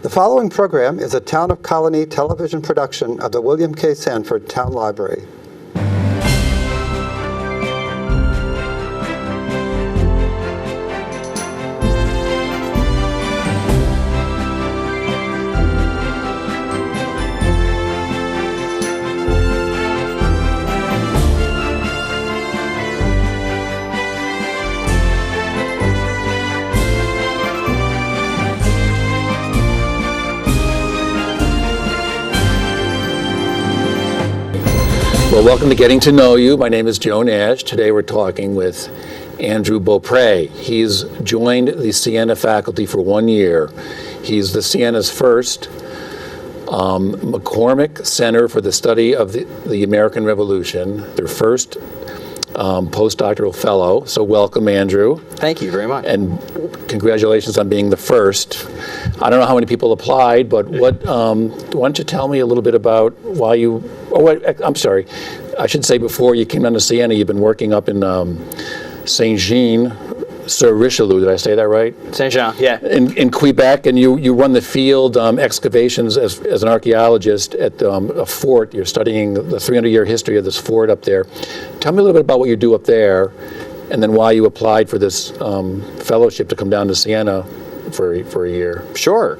The following program is a Town of Colonie television production of the William K. Sanford Town Library. Well, welcome to Getting to Know You. My name is Joe Nash. Today we're talking with Andrew Beaupre. He's joined the Siena faculty for 1 year. He's the Siena's first McCormick Center for the Study of the American Revolution, their first postdoctoral fellow. So welcome, Andrew. Thank you very much. And congratulations on being the first. I don't know how many people applied, but why don't you tell me a little bit about why you, I'm sorry, I should say before you came down to Siena, you've been working up in Saint-Jean, sur Richelieu, did I say that right? Sinja, yeah. In Quebec, and you run the field excavations as an archaeologist at a fort. You're studying the 300-year history of this fort up there. Tell me a little bit about what you do up there, and then why you applied for this fellowship to come down to Siena for a year. Sure.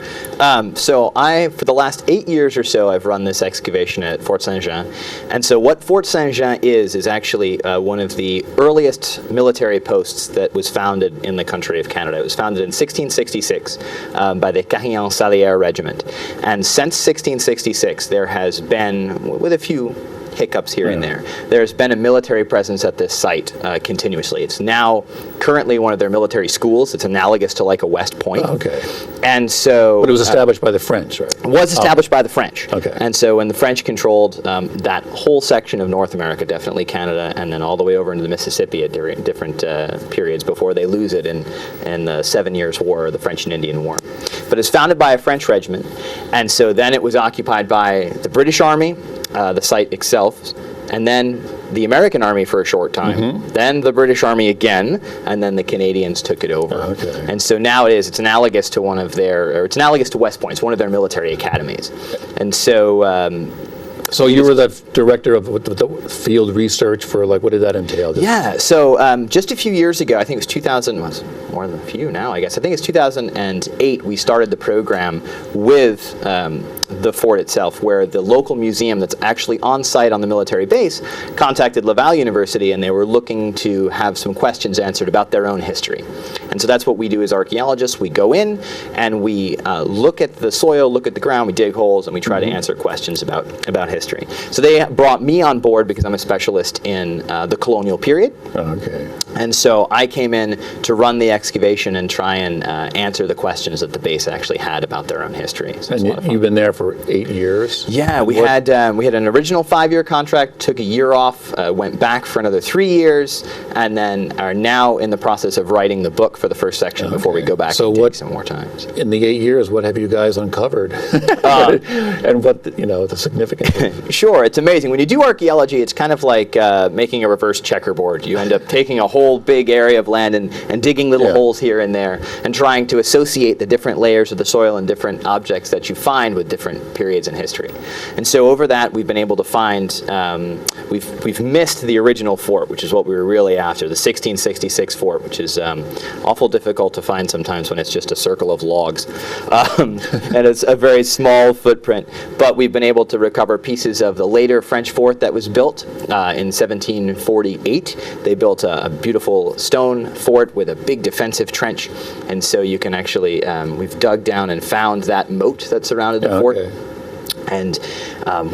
So for the last 8 years or so, I've run this excavation at Fort Sinja. And so what Fort Sinja is actually one of the earliest military posts that was founded in the country of Canada. It was founded in 1666 by the Carignan-Salière Regiment. And since 1666, there has been, with a few hiccups here and there, there's been a military presence at this site continuously. It's now currently one of their military schools. It's analogous to like a West Point. Oh, okay. And so... But it was established by the French, right? It was established by the French. Okay. And so when the French controlled that whole section of North America, definitely Canada, and then all the way over into the Mississippi at different periods before they lose it in the 7 Years' War, the French and Indian War. But it's founded by a French regiment, and so then it was occupied by the British Army, the site itself, and then the American Army for a short time, then the British Army again, and then the Canadians took it over. Okay. And so now it's analogous to it's analogous to West Point. It's one of their military academies. And so So you were the director of the field research for, like, what did that entail? Yeah, so just a few years ago, I think it was 2000, more than a few now, I guess. I think it's 2008, we started the program with the fort itself, where the local museum that's actually on site on the military base contacted Laval University, and they were looking to have some questions answered about their own history. And so that's what we do as archaeologists. We go in and we look at the soil, look at the ground, we dig holes, and we try to answer questions about history. So they brought me on board because I'm a specialist in the colonial period. Okay. And so I came in to run the excavation and try and answer the questions that the base actually had about their own history. So And you've been there for 8 years? Yeah, we had an original 5-year contract, took a year off, went back for another 3 years, and then are now in the process of writing the book for the first section before we go back and take some more time. In the 8 years, what have you guys uncovered? And what, the significance? Sure, it's amazing. When you do archaeology, it's kind of like making a reverse checkerboard. You end up taking a whole big area of land and digging little holes here and there and trying to associate the different layers of the soil and different objects that you find with different periods in history. And so over that, we've been able to find, we've missed the original fort, which is what we were really after, the 1666 fort, which is awful difficult to find sometimes when it's just a circle of logs. And it's a very small footprint. But we've been able to recover pieces of the later French fort that was built in 1748. They built a beautiful stone fort with a big defensive trench. And so you can actually, we've dug down and found that moat that surrounded the fort. And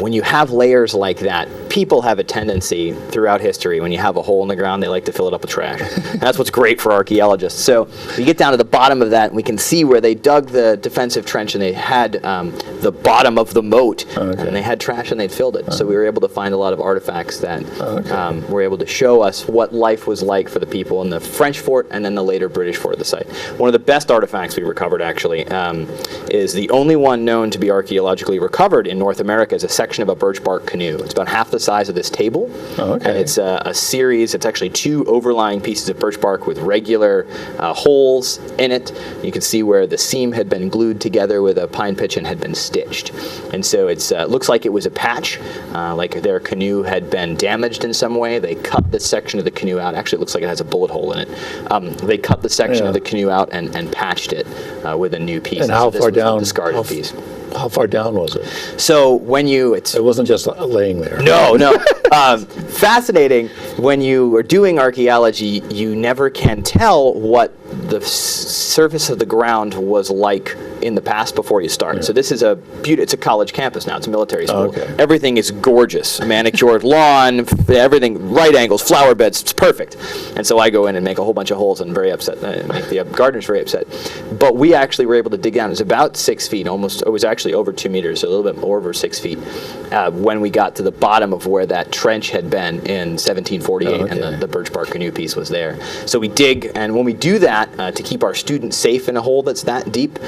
when you have layers like that, people have a tendency throughout history, when you have a hole in the ground, they like to fill it up with trash. And that's what's great for archaeologists. So we get down to the bottom of that, and we can see where they dug the defensive trench, and they had the bottom of the moat, and they had trash, and they'd filled it. So we were able to find a lot of artifacts that were able to show us what life was like for the people in the French fort and then the later British fort at the site. One of the best artifacts we recovered, actually, is the only one known to be archaeologically recovered in North America is a section of a birch bark canoe. It's about half the size of this table. Oh, okay. And it's a series. It's actually 2 overlying pieces of birch bark with regular holes in it. You can see where the seam had been glued together with a pine pitch and had been stitched. And so it looks like it was a patch, like their canoe had been damaged in some way. They cut this section of the canoe out. Actually, it looks like it has a bullet hole in it. They cut the section of the canoe out and patched it with a new piece. And how so far this was down? a discarded piece. How far down was it? So when It wasn't just laying there. No. Fascinating. When you are doing archaeology, you never can tell what the surface of the ground was like in the past before you start. Yeah. So this is it's a college campus now. It's a military school. Okay. Everything is gorgeous. Manicured lawn, everything, right angles, flower beds. It's perfect. And so I go in and make a whole bunch of holes and very upset. Make the gardeners very upset. But we actually were able to dig down. It was about 6 feet, almost. It was actually over 2 meters, so a little bit more, over 6 feet, when we got to the bottom of where that trench had been in 1748, and the birch bark canoe piece was there. So we dig, and when we do that, to keep our students safe in a hole that's that deep,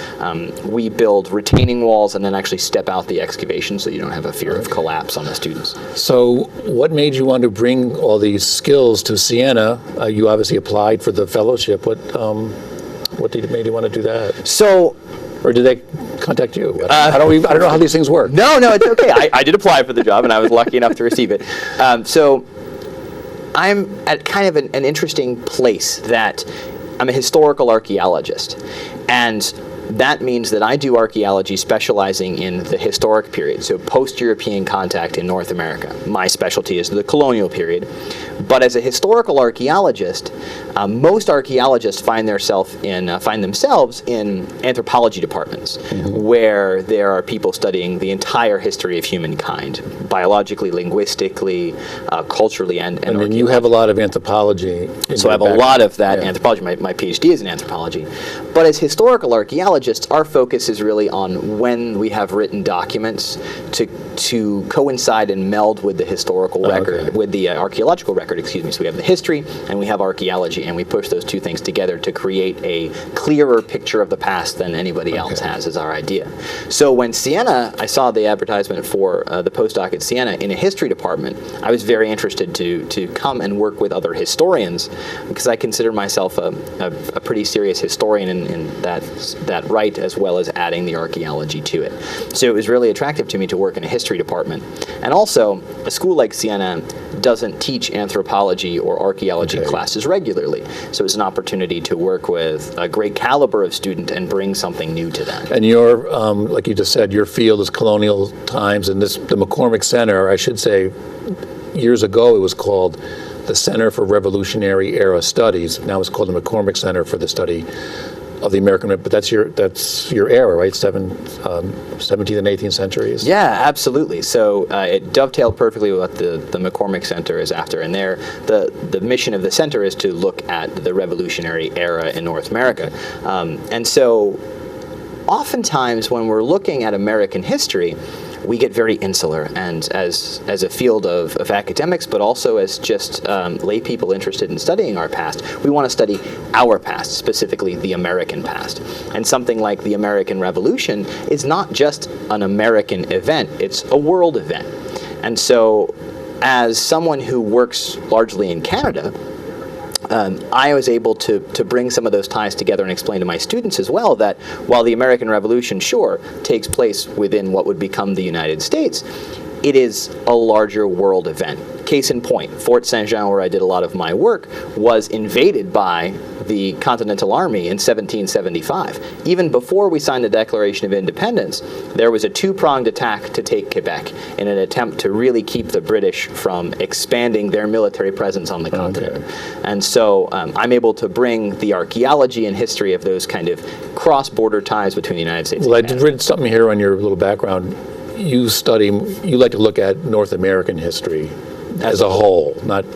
we build retaining walls and then actually step out the excavation so you don't have a fear of collapse on the students. So what made you want to bring all these skills to Siena? You obviously applied for the fellowship. What made you want to do that? So, or did they contact you? I don't know how these things work. No, it's okay. I did apply for the job, and I was lucky enough to receive it. So I'm at kind of an interesting place that I'm a historical archaeologist, and that means that I do archaeology specializing in the historic period, so post-European contact in North America. My specialty is the colonial period. But as a historical archaeologist, most archaeologists find themselves in anthropology departments, where there are people studying the entire history of humankind, biologically, linguistically, culturally, and I mean, you have a lot of anthropology. So I have a lot of that anthropology. My PhD is in anthropology. But as historical archaeologists, our focus is really on when we have written documents to coincide and meld with the historical record, with the archaeological record, excuse me. So we have the history and we have archaeology, and we push those two things together to create a clearer picture of the past than anybody else has, is our idea. So when Siena, I saw the advertisement for the postdoc at Siena in a history department, I was very interested to come and work with other historians, because I consider myself a pretty serious historian in that right, as well as adding the archaeology to it. So it was really attractive to me to work in a history department. And also, a school like Siena doesn't teach anthropology or archaeology classes regularly. So it's an opportunity to work with a great caliber of student and bring something new to them. And your, like you just said, your field is colonial times, and the McCormick Center, I should say, years ago it was called the Center for Revolutionary Era Studies. Now it's called the McCormick Center for the Study of the American, but that's your era, right? 17th and 18th centuries. Yeah, absolutely. So it dovetailed perfectly with what the McCormick Center is after, and the mission of the center is to look at the Revolutionary era in North America, and so oftentimes when we're looking at American history, we get very insular, and as a field of academics, but also as just lay people interested in studying our past, we want to study our past, specifically the American past. And something like the American Revolution is not just an American event, it's a world event. And so as someone who works largely in Canada, I was able to bring some of those ties together and explain to my students as well that while the American Revolution, sure, takes place within what would become the United States, it is a larger world event. Case in point, Fort Sinja, where I did a lot of my work, was invaded by the Continental Army in 1775. Even before we signed the Declaration of Independence, there was a two-pronged attack to take Quebec in an attempt to really keep the British from expanding their military presence on the continent. And so I'm able to bring the archaeology and history of those kind of cross-border ties between the United States and Canada. Well, I read something here on your little background. You like to look at North American history as a whole, not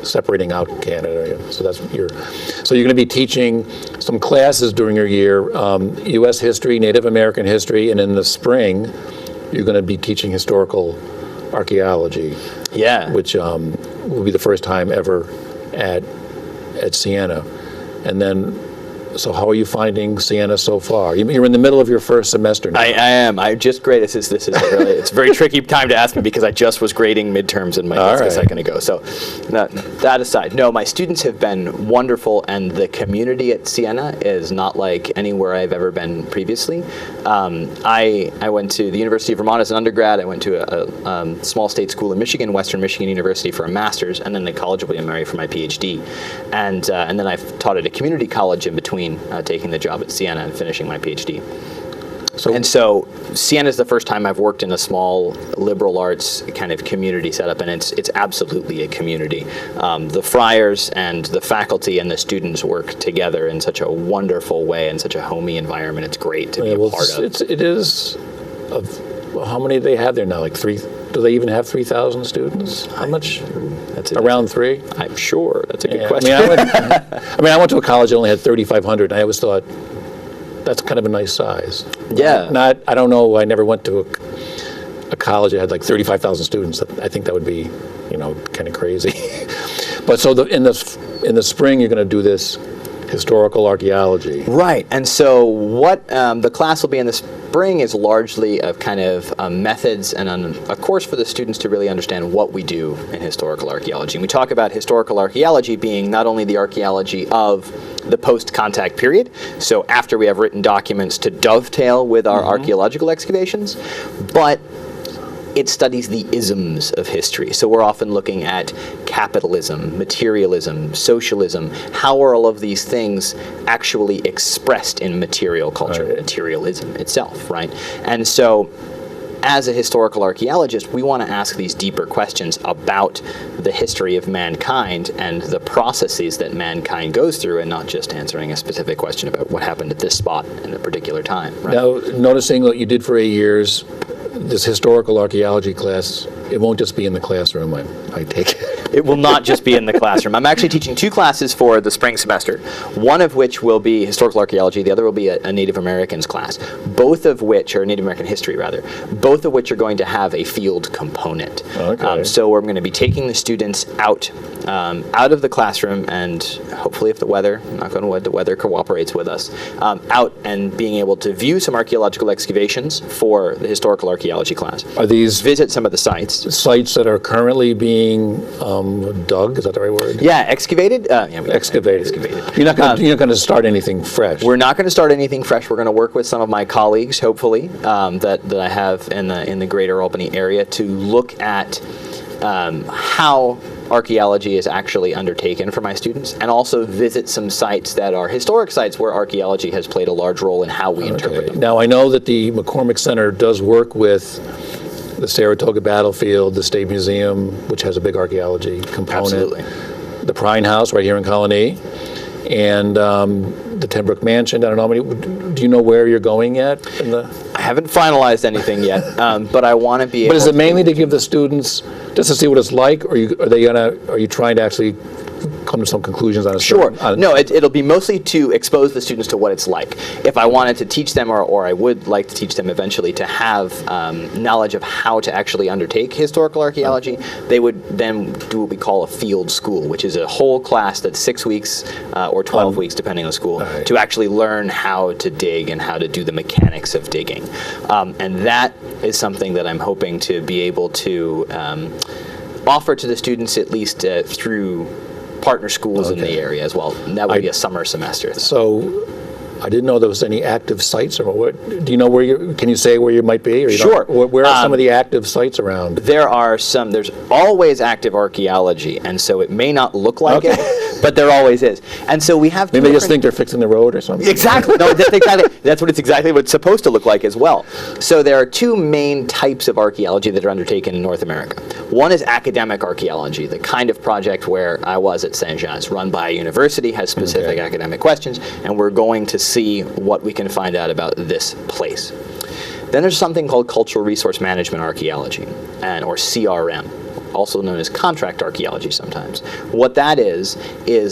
separating out Canada. So you're going to be teaching some classes during your year, U.S. history, Native American history, and in the spring, you're going to be teaching historical archaeology. Yeah. Which will be the first time ever at Siena. And then So how are you finding Siena so far? You're in the middle of your first semester now. I am. I just graded. This is really, it's a very tricky time to ask me because I just was grading midterms in my desk a second ago. So that aside, no, my students have been wonderful, and the community at Siena is not like anywhere I've ever been previously. I went to the University of Vermont as an undergrad. I went to a small state school in Michigan, Western Michigan University, for a master's, and then the College of William and Mary for my PhD. And then I've taught at a community college in between taking the job at Siena and finishing my PhD. So Siena is the first time I've worked in a small liberal arts kind of community setup, and it's absolutely a community. The friars and the faculty and the students work together in such a wonderful way, in such a homey environment. It's great to be a part of. It is. How many do they have there now? Like 3? Do they even have 3,000 students? How much? Around 3? I'm sure. That's a good question. I went to a college that only had 3,500, and I always thought that's kind of a nice size. Yeah. I don't know. I never went to a college that had like 35,000 students. I think that would be, kind of crazy. But so in the spring, you're going to do this historical archaeology. Right, and so what the class will be in the spring is largely a kind of methods and a course for the students to really understand what we do in historical archaeology. And we talk about historical archaeology being not only the archaeology of the post-contact period, so after we have written documents to dovetail with our archaeological excavations, but it studies the isms of history. So we're often looking at capitalism, materialism, socialism. How are all of these things actually expressed in material culture, materialism itself, right? And so as a historical archaeologist, we want to ask these deeper questions about the history of mankind and the processes that mankind goes through, and not just answering a specific question about what happened at this spot in a particular time. Right? Now, noticing what you did for 8 years, this historical archaeology class, it won't just be in the classroom, I take it. It will not just be in the classroom. I'm actually teaching 2 classes for the spring semester, one of which will be historical archaeology, the other will be a Native Americans class, both of which, or Native American history rather, both of which are going to have a field component. Okay. So we're going to be taking the students out of the classroom, and hopefully if the weather, knock on wood, the weather cooperates with us, out and being able to view some archaeological excavations for the historical archaeology class. Are these visit some of the sites that are currently being dug? Is that the right word? Yeah, excavated. Excavated. You're not going to start anything fresh. We're not going to start anything fresh. We're going to work with some of my colleagues, hopefully, that I have in the greater Albany area, to look at how archaeology is actually undertaken for my students, and also visit some sites that are historic sites where archaeology has played a large role in how we interpret them. Now, I know that the McCormick Center does work with the Saratoga Battlefield, the State Museum, which has a big archaeology component. Absolutely. The Prine House right here in Colonie, and the Tenbrook Mansion down in Albany. Do you know where you're going yet? I haven't finalized anything yet, but I want to be able. But is it mainly to give the students just to see what it's like, or are you trying to actually come to some conclusions on a Sure. No, it'll be mostly to expose the students to what it's like. If I wanted to teach them, or I would like to teach them eventually, to have knowledge of how to actually undertake historical archaeology, they would then do what we call a field school, which is a whole class that's 6 weeks or 12 weeks, depending on the school, to actually learn how to dig and how to do the mechanics of digging. And that is something that I'm hoping to be able to offer to the students, at least through partner schools in the area as well. And that would be a summer semester. So I didn't know there was any active sites, or what? Do you know where can you say where you might be? Or Sure. Where are some of the active sites around? There are some. There's always active archaeology, and so it may not look like it, but there always is. And so we have. Maybe they just think they're fixing the road or something. Exactly. No, that's exactly. That's exactly what it's supposed to look like as well. So there are 2 main types of archaeology that are undertaken in North America. One is academic archaeology, the kind of project where I was at Sinja. It's run by a university, has specific academic questions, and we're going to see what we can find out about this place. Then there's something called cultural resource management archaeology, or CRM. also known as contract archaeology sometimes. What that is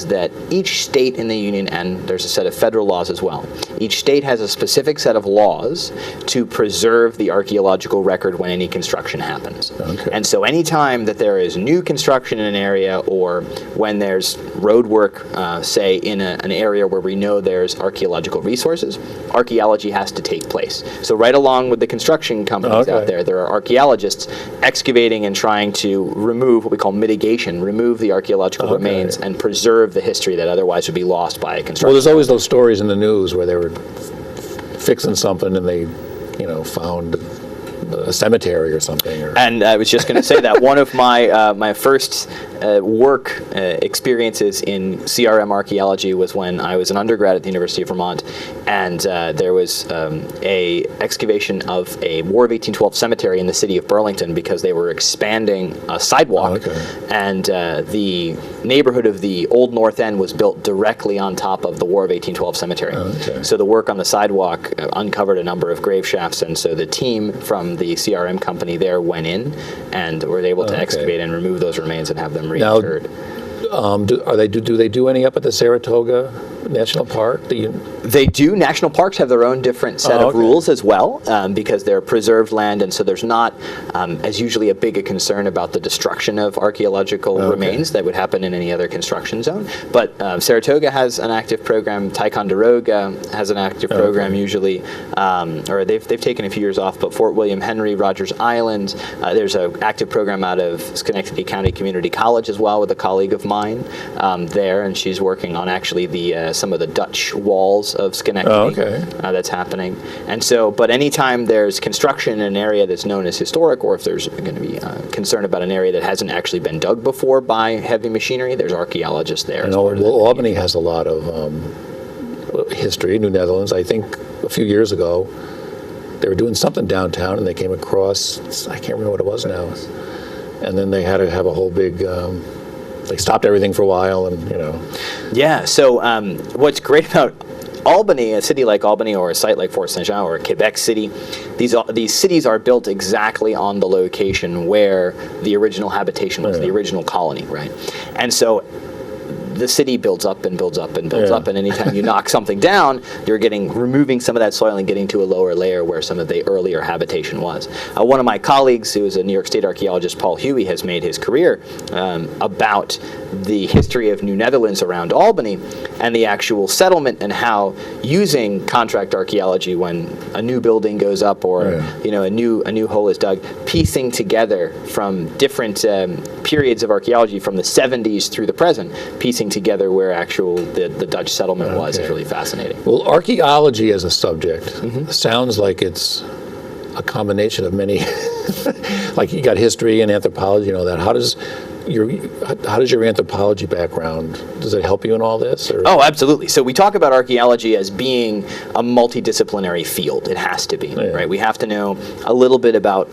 that each state in the Union, and there's a set of federal laws as well, each state has a specific set of laws to preserve the archaeological record when any construction happens. Okay. And so anytime that there is new construction in an area, or when there's road work, say in an area where we know there's archaeological resources, archaeology has to take place. So right along with the construction companies out there are archaeologists excavating and trying to remove what we call mitigation, remove the archaeological remains and preserve the history that otherwise would be lost by construction. Well, there's always those stories in the news where they were fixing something and they, found a cemetery or something. And I was just going to say that one of my first work experiences in CRM archaeology was when I was an undergrad at the University of Vermont, and there was a excavation of a War of 1812 cemetery in the city of Burlington because they were expanding a sidewalk, and the neighborhood of the Old North End was built directly on top of the War of 1812 cemetery. So the work on the sidewalk uncovered a number of grave shafts, and so the team from the CRM company there went in and were able to excavate and remove those remains and have them reinterred. Do they do any up at the Saratoga National Park? They do. National parks have their own different set of rules as well, because they're preserved land, and so there's not as usually a big a concern about the destruction of archaeological remains that would happen in any other construction zone. But Saratoga has an active program. Ticonderoga has an active program usually, or they've taken a few years off. But Fort William Henry, Rogers Island, there's an active program out of Schenectady County Community College as well with a colleague of mine there, and she's working on actually the some of the Dutch walls of Schenectady that's happening. And so, but anytime there's construction in an area that's known as historic, or if there's going to be concern about an area that hasn't actually been dug before by heavy machinery, there's archaeologists there. Albany has a lot of history, New Netherlands. I think a few years ago, they were doing something downtown and they came across, I can't remember what it was now, and then they had to have a whole big, they stopped everything for a while and, Yeah, so what's great about Albany, a city like Albany or a site like Fort Sinja or Quebec City, these cities are built exactly on the location where the original habitation was, the original colony, right? And so the city builds up and builds up and builds up, and anytime you knock something down, you're removing some of that soil and getting to a lower layer where some of the earlier habitation was. One of my colleagues, who is a New York State archaeologist, Paul Huey, has made his career about the history of New Netherlands around Albany and the actual settlement, and how using contract archaeology when a new building goes up or a new hole is dug, piecing together from different periods of archaeology from the 70s through the present, piecing together where the Dutch settlement was is really fascinating. Well, archaeology as a subject sounds like it's a combination of many, like you got history and anthropology and all that. How does your anthropology background, does it help you in all this? Or? Oh, absolutely. So we talk about archaeology as being a multidisciplinary field. It has to be, right? We have to know a little bit about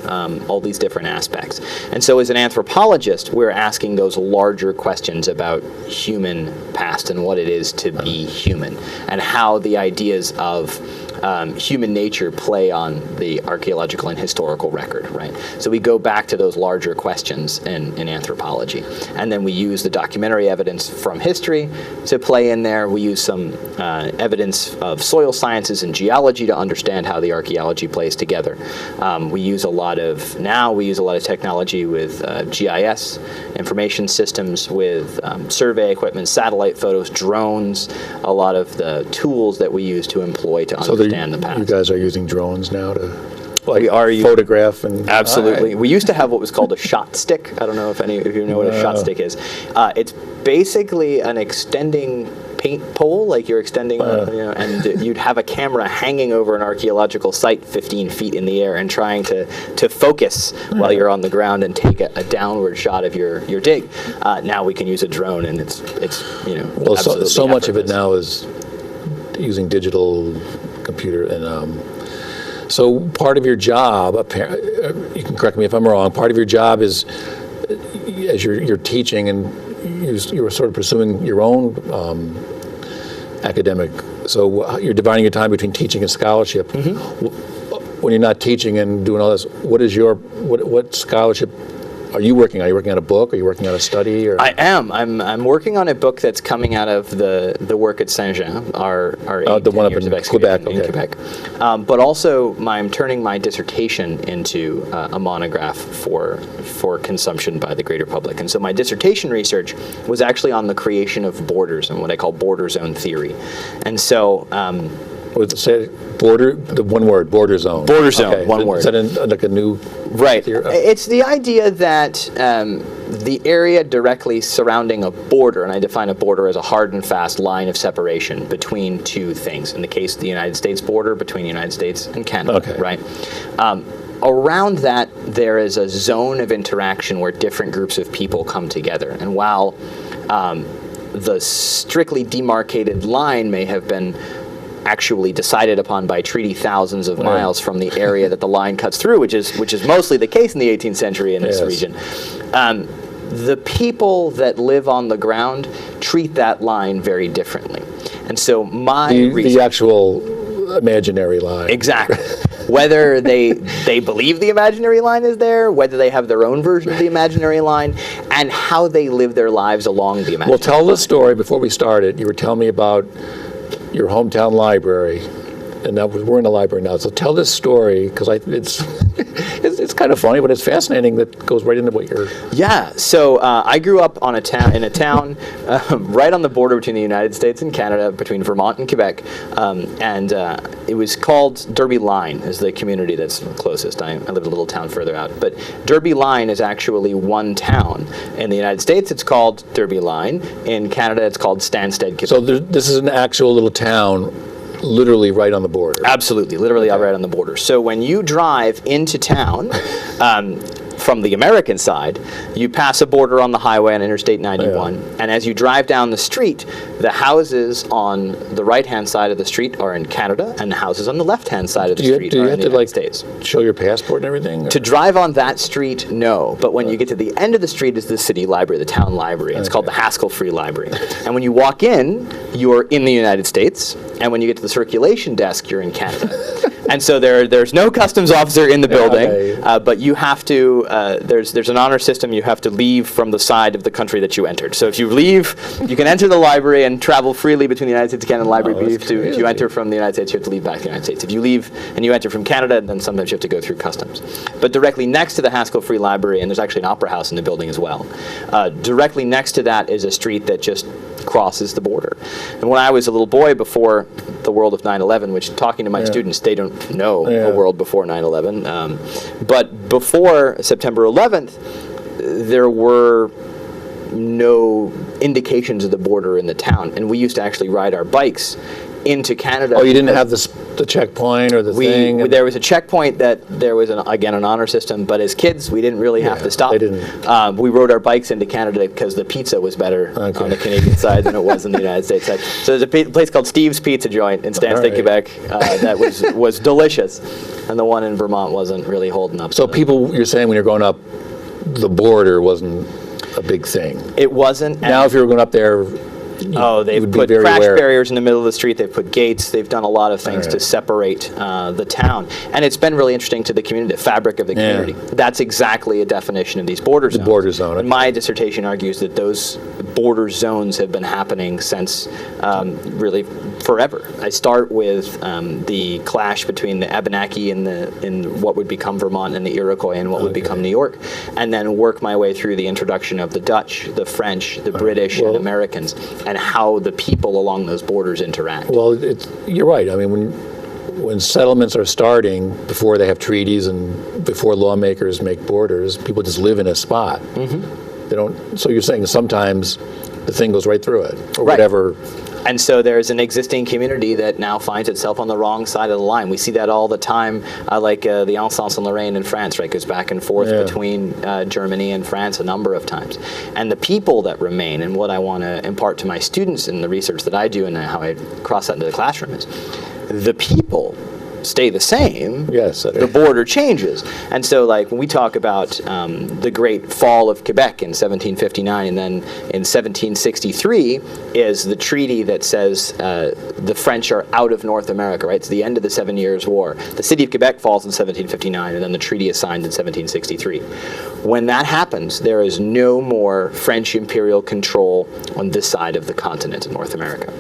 all these different aspects. And so as an anthropologist, we're asking those larger questions about human past and what it is to be human, and how the ideas of human nature play on the archaeological and historical record, right? So we go back to those larger questions in anthropology. And then we use the documentary evidence from history to play in there. We use some evidence of soil sciences and geology to understand how the archaeology plays together. We use a lot of technology with GIS, information systems, with survey equipment, satellite photos, drones, a lot of the tools that we use to employ to understand the past. You guys are using drones now to photograph and... Absolutely. We used to have what was called a shot stick. I don't know if any of you know what a shot stick is. It's basically an extending paint pole, like you're extending, and you'd have a camera hanging over an archaeological site 15 feet in the air and trying to focus while you're on the ground and take a downward shot of your dig. Now we can use a drone, and it's well, so much of it now is using digital computer and so part of your job, you can correct me if I'm wrong, part of your job is, as you're teaching and you're sort of pursuing your own academic, so you're dividing your time between teaching and scholarship. When you're not teaching and doing all this, what scholarship are you working on? Are you working on a book? Are you working on a study? Or? I am. I'm working on a book that's coming out of the work at Sinja, our the one up years in of excavation Quebec, okay. in Quebec. But also, I'm turning my dissertation into a monograph for consumption by the greater public. And so my dissertation research was actually on the creation of borders and what I call border zone theory. And so Say border, the one word, border zone. Border zone, okay. one word. Is that like a new Right. theory? It's the idea that the area directly surrounding a border, and I define a border as a hard and fast line of separation between two things. In the case of the United States border, between the United States and Canada, Okay. right? Around that, there is a zone of interaction where different groups of people come together. And while the strictly demarcated line may have been actually decided upon by treaty thousands of miles from the area that the line cuts through, which is mostly the case in the 18th century in this region. The people that live on the ground treat that line very differently. And so the actual imaginary line. Exactly. Whether they believe the imaginary line is there, whether they have their own version of the imaginary line, and how they live their lives along the imaginary line. Well, tell the story before we started. You were telling me about your hometown library, and now we're in the library now. So tell this story, because it's kind of funny, but it's fascinating. That goes right into what you're. Yeah. So I grew up in a town right on the border between the United States and Canada, between Vermont and Quebec, and it was called Derby Line, is the community that's closest. I live in a little town further out, but Derby Line is actually one town. In the United States, it's called Derby Line. In Canada, it's called Stansted, Quebec. So this is an actual little town, literally right on the border. Absolutely, literally right on the border. So when you drive into town from the American side, you pass a border on the highway on Interstate 91, and as you drive down the street, the houses on the right-hand side of the street are in Canada, and the houses on the left-hand side of the street are in the United States. Show your passport and everything? Or? To drive on that street, no. But when you get to the end of the street is the city library, the town library. It's called the Haskell Free Library. And when you walk in, you're in the United States. And when you get to the circulation desk, you're in Canada. And so there's no customs officer in the building, but you have to, there's an honor system. You have to leave from the side of the country that you entered. So if you leave, you can enter the library and travel freely between the United States and Canada library. But if you enter from the United States, you have to leave back to the United States. If you leave and you enter from Canada, then sometimes you have to go through customs. But directly next to the Haskell Free Library, and there's actually an opera house in the building as well, directly next to that is a street that just crosses the border. And when I was a little boy, before the world of 9/11, which talking to my students, they don't know a world before 9/11. But before September 11th, there were no indications of the border in the town. And we used to actually ride our bikes into Canada. Oh, you didn't have the checkpoint or the thing? There was a checkpoint that there was, again, an honor system, but as kids, we didn't really have to stop. They didn't. We rode our bikes into Canada because the pizza was better on the Canadian side than it was on the United States side. So there's a place called Steve's Pizza Joint in Stansted, Quebec, that was delicious, and the one in Vermont wasn't really holding up. So people, you're saying when you're going up, the border wasn't a big thing? It wasn't. Now if you were going up there, they've put crash barriers in the middle of the street. They've put gates. They've done a lot of things to separate the town. And it's been really interesting to the community, the fabric of the community. That's exactly a definition of these border zones. The border zone. And my dissertation argues that those border zones have been happening since really forever. I start with the clash between the Abenaki in what would become Vermont and the Iroquois and what would become New York, and then work my way through the introduction of the Dutch, the French, the British, and Americans, and how the people along those borders interact. Well, you're right. I mean, when settlements are starting, before they have treaties and before lawmakers make borders, people just live in a spot. Mm-hmm. They don't. So you're saying sometimes the thing goes right through it, or whatever. And so there's an existing community that now finds itself on the wrong side of the line. We see that all the time, like the Alsace-Lorraine in France, right? Goes back and forth between Germany and France a number of times. And the people that remain, and what I want to impart to my students in the research that I do and how I cross that into the classroom is, the people stay the same. Yes. The border changes. And so, like, when we talk about the Great Fall of Quebec in 1759, and then in 1763 is the treaty that says the French are out of North America, right? It's the end of the 7 Years' War. The city of Quebec falls in 1759, and then the treaty is signed in 1763. When that happens, there is no more French imperial control on this side of the continent in North America.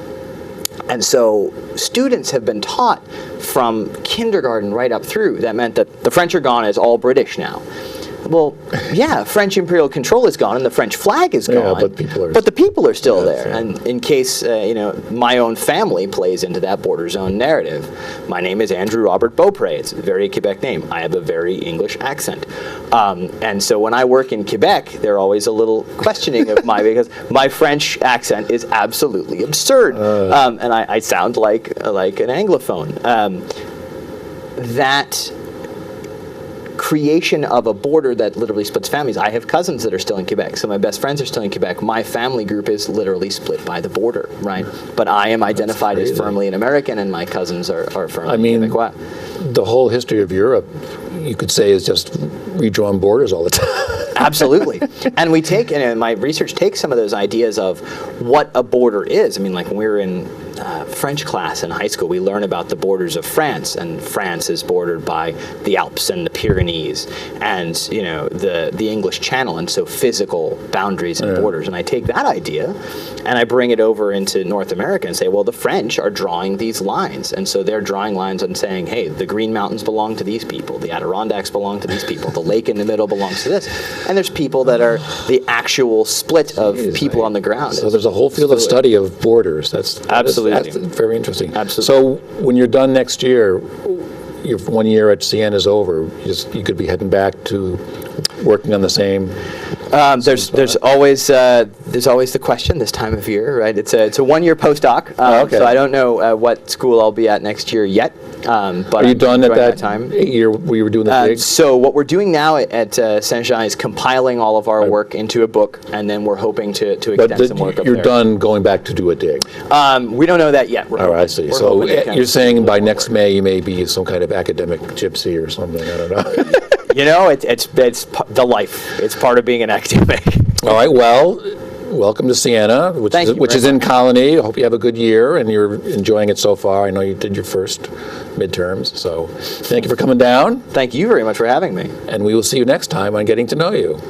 And so students have been taught from kindergarten right up through. That meant that the French are gone, it's all British now. Well, yeah, French imperial control is gone and the French flag is gone, but the people are still there. Yeah. And in case, my own family plays into that border zone narrative. My name is Andrew Robert Beaupre. It's a very Quebec name. I have a very English accent. And so when I work in Quebec, they're always a little questioning of because my French accent is absolutely absurd. And I sound like an Anglophone. That creation of a border that literally splits families. I have cousins that are still in Quebec, so my best friends are still in Quebec. My family group is literally split by the border, right? But I am identified as firmly an American, and my cousins are firmly Quebecois. The whole history of Europe, you could say, is just redrawn borders all the time. Absolutely. And we take, and my research takes some of those ideas of what a border is. I mean, like when we were in French class in high school, we learn about the borders of France, and France is bordered by the Alps and the Pyrenees and, the English Channel, and so physical boundaries and borders. And I take that idea and I bring it over into North America and say, well, the French are drawing these lines. And so they're drawing lines and saying, hey, the Green Mountains belong to these people, the Adirondacks belong to these people, the lake in the middle belongs to this. And there's people that are the actual split of people on the ground. So there's a whole field of study of borders. That's very interesting. Absolutely. So when you're done next year, your 1 year at Siena is over. You could be heading back to working on the same. There's always the question this time of year, right? It's a 1 year postdoc. Okay. So I don't know what school I'll be at next year yet. But are you done at that time? year where you were doing the dig? So what we're doing now at Sinja is compiling all of our work into a book, and then we're hoping to extend some work up there. You're done going back to do a dig? We don't know that yet. All right, I see. So you're saying by next May you may be some kind of academic gypsy or something, I don't know. It's the life. It's part of being an academic. All right, well, welcome to Siena, which is in Colonie. I hope you have a good year and you're enjoying it so far. I know you did your first midterms, so thank you for coming down. Thank you very much for having me. And we will see you next time on Getting to Know You.